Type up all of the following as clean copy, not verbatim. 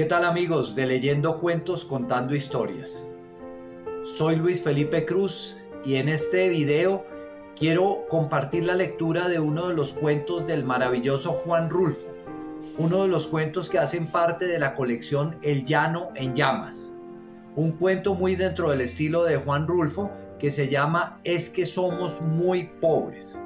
tal amigos de Leyendo Cuentos Contando Historias? Soy Luis Felipe Cruz y en este video quiero compartir la lectura de uno de los cuentos del maravilloso Juan Rulfo, uno de los cuentos que hacen parte de la colección El Llano en Llamas, un cuento muy dentro del estilo de Juan Rulfo que se llama Es que somos muy pobres.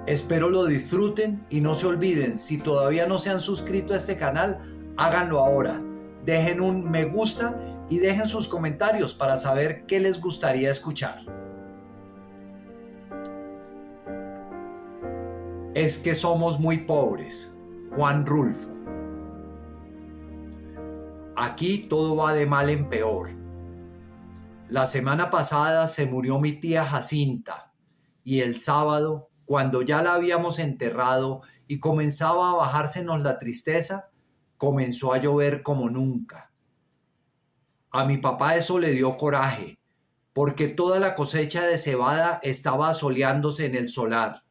Espero lo disfruten y no se olviden, si todavía no se han suscrito a este canal, háganlo ahora. Dejen un me gusta y dejen sus comentarios para saber qué les gustaría escuchar. Es que somos muy pobres. Juan Rulfo. Aquí todo va de mal en peor. La semana pasada se murió mi tía Jacinta y el sábado, cuando ya la habíamos enterrado y comenzaba a bajársenos la tristeza, comenzó a llover como nunca. A mi papá eso le dio coraje, porque toda la cosecha de cebada estaba asoleándose en el solar.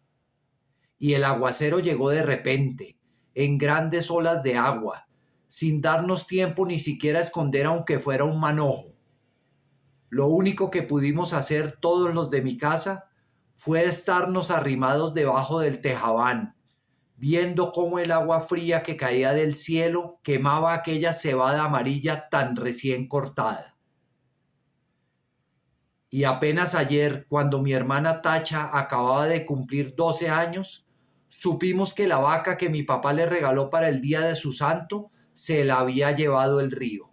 Y el aguacero llegó de repente, en grandes olas de agua, sin darnos tiempo ni siquiera a esconder aunque fuera un manojo. Lo único que pudimos hacer todos los de mi casa fue estarnos arrimados debajo del tejabán, viendo cómo el agua fría que caía del cielo quemaba aquella cebada amarilla tan recién cortada. Y apenas ayer, cuando mi hermana Tacha acababa de cumplir 12 años, supimos que la vaca que mi papá le regaló para el día de su santo se la había llevado el río.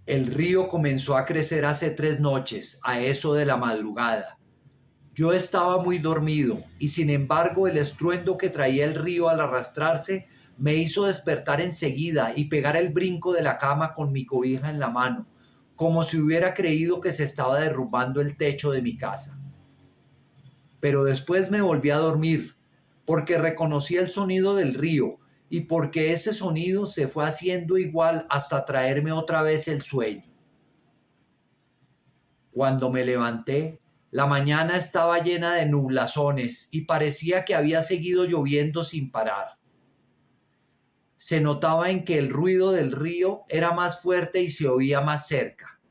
El río comenzó a crecer hace 3 noches, a eso de la madrugada. Yo estaba muy dormido y sin embargo el estruendo que traía el río al arrastrarse me hizo despertar enseguida y pegar el brinco de la cama con mi cobija en la mano, como si hubiera creído que se estaba derrumbando el techo de mi casa. Pero después me volví a dormir, porque reconocí el sonido del río y porque ese sonido se fue haciendo igual hasta traerme otra vez el sueño. Cuando me levanté, la mañana estaba llena de nublazones y parecía que había seguido lloviendo sin parar. Se notaba en que el ruido del río era más fuerte y se oía más cerca.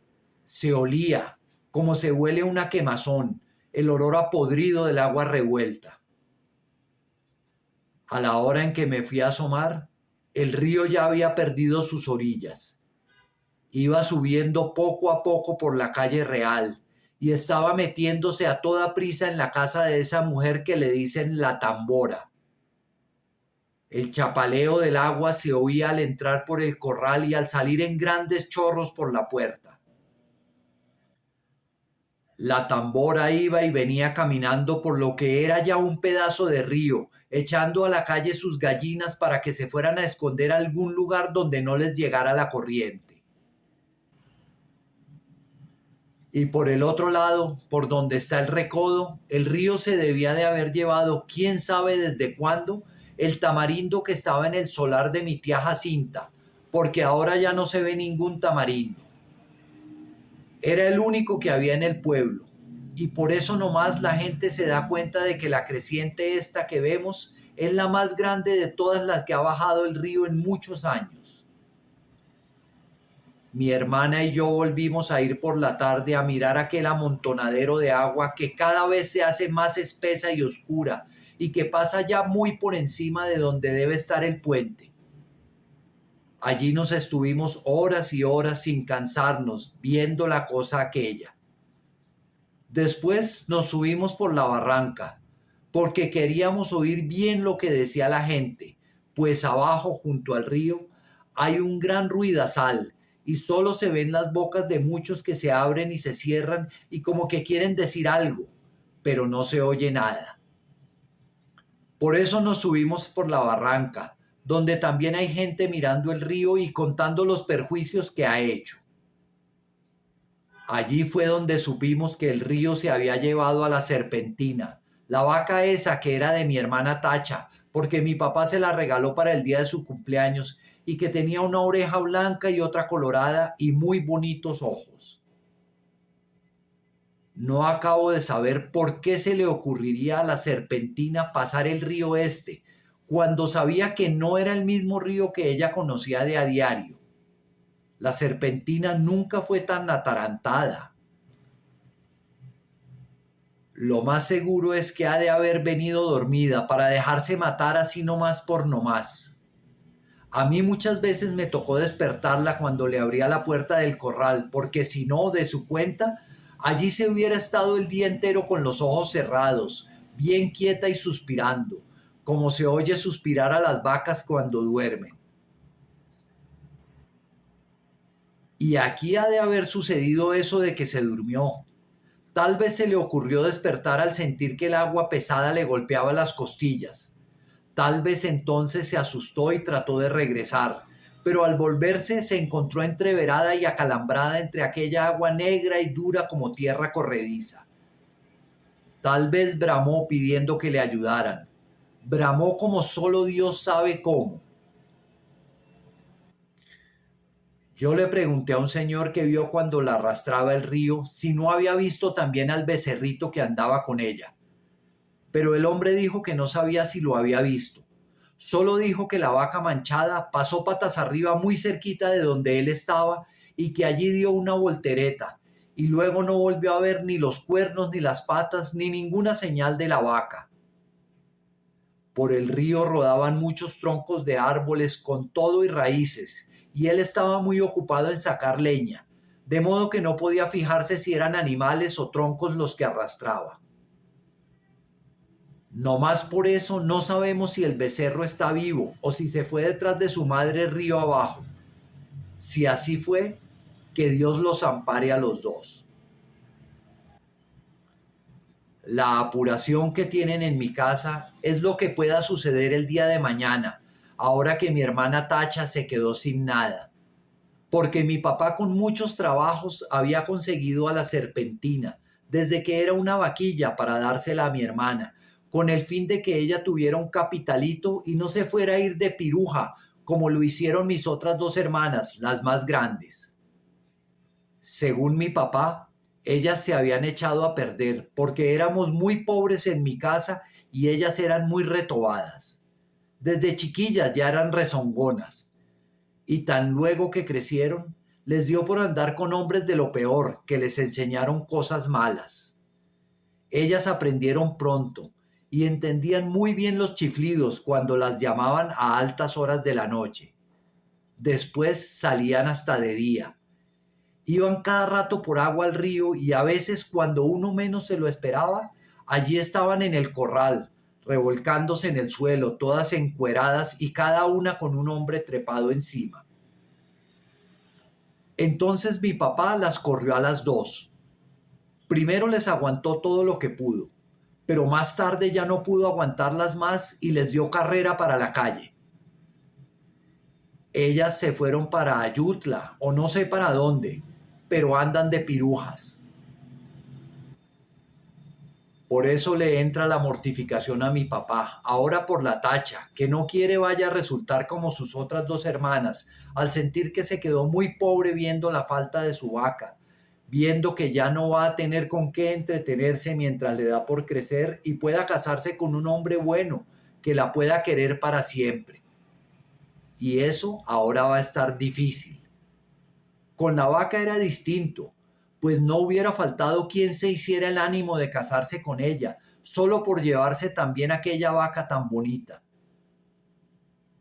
Se olía, como se huele una quemazón, el olor a podrido del agua revuelta. A la hora en que me fui a asomar, el río ya había perdido sus orillas. Iba subiendo poco a poco por la calle Real y estaba metiéndose a toda prisa en la casa de esa mujer que le dicen la Tambora. El chapaleo del agua se oía al entrar por el corral y al salir en grandes chorros por la puerta. La Tambora iba y venía caminando por lo que era ya un pedazo de río, echando a la calle sus gallinas para que se fueran a esconder a algún lugar donde no les llegara la corriente. Y por el otro lado, por donde está el recodo, el río se debía de haber llevado, quién sabe desde cuándo, el tamarindo que estaba en el solar de mi tía Jacinta, porque ahora ya no se ve ningún tamarindo. Era el único que había en el pueblo, y por eso nomás la gente se da cuenta de que la creciente esta que vemos es la más grande de todas las que ha bajado el río en muchos años. Mi hermana y yo volvimos a ir por la tarde a mirar aquel amontonadero de agua que cada vez se hace más espesa y oscura y que pasa ya muy por encima de donde debe estar el puente. Allí nos estuvimos horas y horas sin cansarnos viendo la cosa aquella. Después nos subimos por la barranca porque queríamos oír bien lo que decía la gente, pues abajo junto al río hay un gran ruidazal y solo se ven las bocas de muchos que se abren y se cierran y como que quieren decir algo, pero no se oye nada. Por eso nos subimos por la barranca, donde también hay gente mirando el río y contando los perjuicios que ha hecho. Allí fue donde supimos que el río se había llevado a la Serpentina, la vaca esa que era de mi hermana Tacha, porque mi papá se la regaló para el día de su cumpleaños y que tenía una oreja blanca y otra colorada y muy bonitos ojos. No acabo de saber por qué se le ocurriría a la Serpentina pasar el río este, cuando sabía que no era el mismo río que ella conocía de a diario. La serpentina nunca fue tan atarantada. Lo más seguro es que ha de haber venido dormida para dejarse matar así nomás por nomás. A mí muchas veces me tocó despertarla cuando le abría la puerta del corral, porque si no, de su cuenta, allí se hubiera estado el día entero con los ojos cerrados, bien quieta y suspirando, como se oye suspirar a las vacas cuando duermen. Y aquí ha de haber sucedido eso de que se durmió. Tal vez se le ocurrió despertar al sentir que el agua pesada le golpeaba las costillas. Tal vez entonces se asustó y trató de regresar, pero al volverse se encontró entreverada y acalambrada entre aquella agua negra y dura como tierra corrediza. Tal vez bramó pidiendo que le ayudaran. Bramó como solo Dios sabe cómo. Yo le pregunté a un señor que vio cuando la arrastraba el río si no había visto también al becerrito que andaba con ella, pero el hombre dijo que no sabía si lo había visto. Solo dijo que la vaca manchada pasó patas arriba muy cerquita de donde él estaba y que allí dio una voltereta y luego no volvió a ver ni los cuernos ni las patas ni ninguna señal de la vaca. Por el río rodaban muchos troncos de árboles con todo y raíces, y él estaba muy ocupado en sacar leña, de modo que no podía fijarse si eran animales o troncos los que arrastraba. No más por eso no sabemos si el becerro está vivo o si se fue detrás de su madre río abajo. Si así fue, que Dios los ampare a los dos. La apuración que tienen en mi casa es lo que pueda suceder el día de mañana, ahora que mi hermana Tacha se quedó sin nada. Porque mi papá con muchos trabajos había conseguido a la serpentina desde que era una vaquilla para dársela a mi hermana, con el fin de que ella tuviera un capitalito y no se fuera a ir de piruja como lo hicieron mis otras dos hermanas, las más grandes. Según mi papá, ellas se habían echado a perder porque éramos muy pobres en mi casa y ellas eran muy retobadas. Desde chiquillas ya eran rezongonas. Y tan luego que crecieron, les dio por andar con hombres de lo peor, que les enseñaron cosas malas. Ellas aprendieron pronto y entendían muy bien los chiflidos cuando las llamaban a altas horas de la noche. Después salían hasta de día. Iban cada rato por agua al río y a veces cuando uno menos se lo esperaba, allí estaban en el corral, revolcándose en el suelo, todas encueradas y cada una con un hombre trepado encima. Entonces mi papá las corrió a las dos. Primero les aguantó todo lo que pudo, pero más tarde ya no pudo aguantarlas más y les dio carrera para la calle. Ellas se fueron para Ayutla o no sé para dónde, pero andan de pirujas. Por eso le entra la mortificación a mi papá, ahora por la Tacha, que no quiere vaya a resultar como sus otras dos hermanas, al sentir que se quedó muy pobre viendo la falta de su vaca, viendo que ya no va a tener con qué entretenerse mientras le da por crecer y pueda casarse con un hombre bueno, que la pueda querer para siempre. Y eso ahora va a estar difícil. Con la vaca era distinto, pues no hubiera faltado quien se hiciera el ánimo de casarse con ella, solo por llevarse también aquella vaca tan bonita.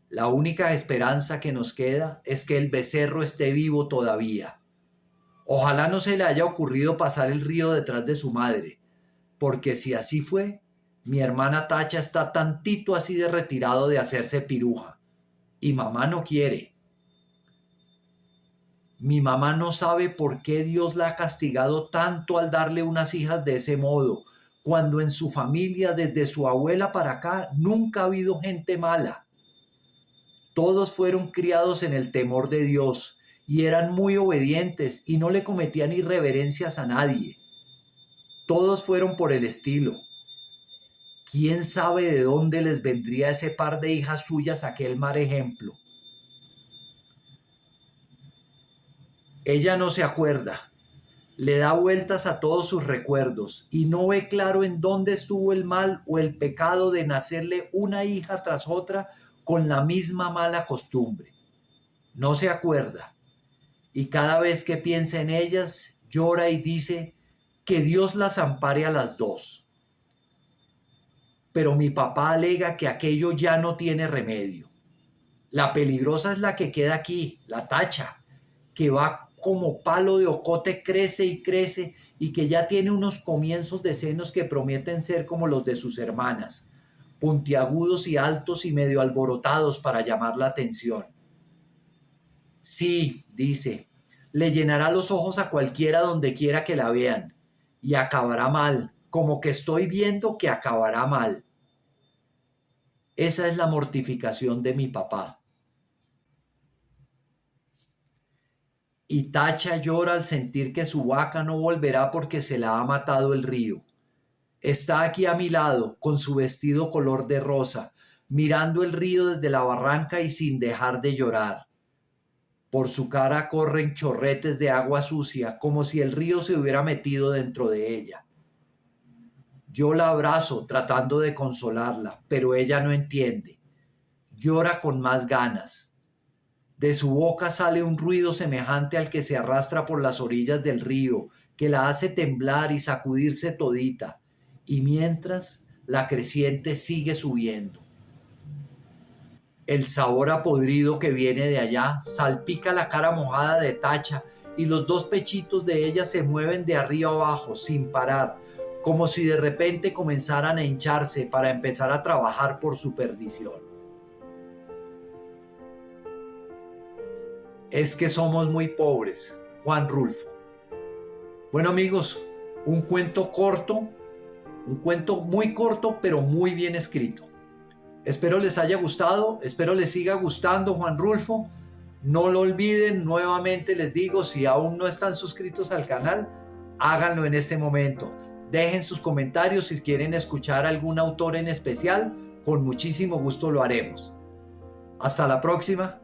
La única esperanza que nos queda es que el becerro esté vivo todavía. Ojalá no se le haya ocurrido pasar el río detrás de su madre, porque si así fue, mi hermana Tacha está tantito así de retirado de hacerse piruja, y mamá no quiere. Mi mamá no sabe por qué Dios la ha castigado tanto al darle unas hijas de ese modo, cuando en su familia, desde su abuela para acá, nunca ha habido gente mala. Todos fueron criados en el temor de Dios y eran muy obedientes y no le cometían irreverencias a nadie. Todos fueron por el estilo. ¿Quién sabe de dónde les vendría ese par de hijas suyas aquel mal ejemplo? Ella no se acuerda, Le da vueltas a todos sus recuerdos y no ve claro en dónde estuvo el mal o el pecado de nacerle una hija tras otra con la misma mala costumbre. No se acuerda, y cada vez que piensa en ellas, llora y dice que Dios las ampare a las dos. Pero mi papá alega que aquello ya no tiene remedio. La peligrosa es la que queda aquí, la tacha, que va como palo de ocote, crece y crece, y que ya tiene unos comienzos de senos que prometen ser como los de sus hermanas, puntiagudos y altos y medio alborotados para llamar la atención. Sí, dice, le llenará los ojos a cualquiera donde quiera que la vean, y acabará mal, como que estoy viendo que acabará mal. Esa es la mortificación de mi papá. Y Tacha llora al sentir que su vaca no volverá porque se la ha matado el río. Está aquí a mi lado, con su vestido color de rosa, mirando el río desde la barranca y sin dejar de llorar. Por su cara corren chorretes de agua sucia, como si el río se hubiera metido dentro de ella. Yo la abrazo tratando de consolarla, pero ella no entiende. Llora con más ganas. De su boca sale un ruido semejante al que se arrastra por las orillas del río, que la hace temblar y sacudirse todita, y mientras la creciente sigue subiendo. El sabor a podrido que viene de allá salpica la cara mojada de Tacha y los dos pechitos de ella se mueven de arriba abajo sin parar, como si de repente comenzaran a hincharse para empezar a trabajar por su perdición. Es que somos muy pobres. Juan Rulfo. Bueno, amigos, un cuento corto, un cuento muy corto pero muy bien escrito. Espero les haya gustado, espero les siga gustando Juan Rulfo. No lo olviden, nuevamente les digo, si aún no están suscritos al canal, háganlo en este momento. Dejen sus comentarios si quieren escuchar algún autor en especial, con muchísimo gusto lo haremos. Hasta la próxima.